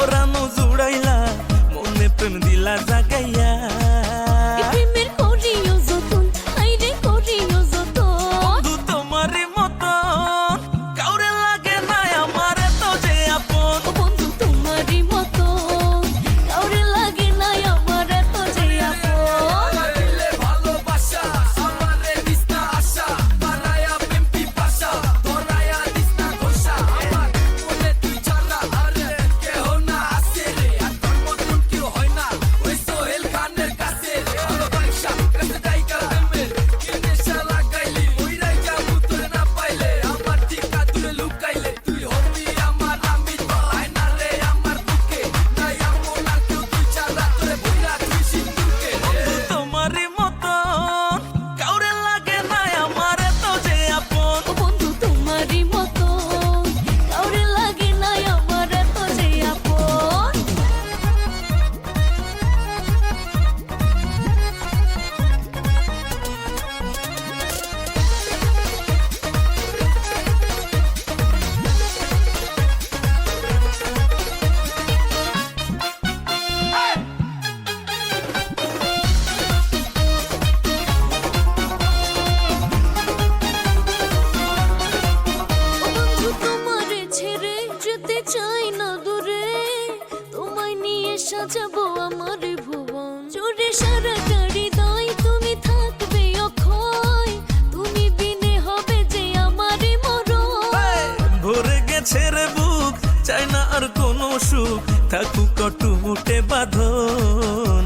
পরানো জুড়াইলা মনে প্রেম দিলা জাগাইয়া প্রেমের করিও যতন আইরে করিও যতন বন্ধু তোমারই মতো কাউরে লাগে না আমার তো যে আপন বন্ধু তোমারই মতো কাউরে লাগে না আমার এত যে আপন দিলে ভালোবাসা আমারে দিস না আশা বানায়া প্রেম পিপাসা ধরায়া দিস না ঘোষা আমার মনে তুই ছাড়া আরে কেহ না আসে রে আর তোর মতন কেউ হয় না ওই সোহেল খানের কাছে রে ভালোবাসা কাছে ডাইকা প্রেমের কি নেশা লাগাইলি ওই রাইজা মুতরে না পাইলে আমার ঠিকা তুলে লুকাইলে তুই হবি আমার আমি তো আয়না রে আমার বুকে নাই এমন আর কেউ তুই ছাড়া তোরে ভুইরা তুই সিন্ধুকে রে তোমারই মতো কাউরে লাগে না আমার তো যে আপন বন্ধু তোমারই মতো কাউরে লাগে না আমার এত যে আপন বন্ধু তোমারে ছেড়ে যেতে চাই না দূরে তোমায় নিয়ে সাজাবো আমার ভুবন জোরে সারা গাড়ি দাই তুমি থাকবে অক্ষয় তুমি বিনে হবে যে আমারই মরণ ভরে গেছে রে বুক চাই না আর কোনো সুখ থাকুক টুমুটে বাঁধন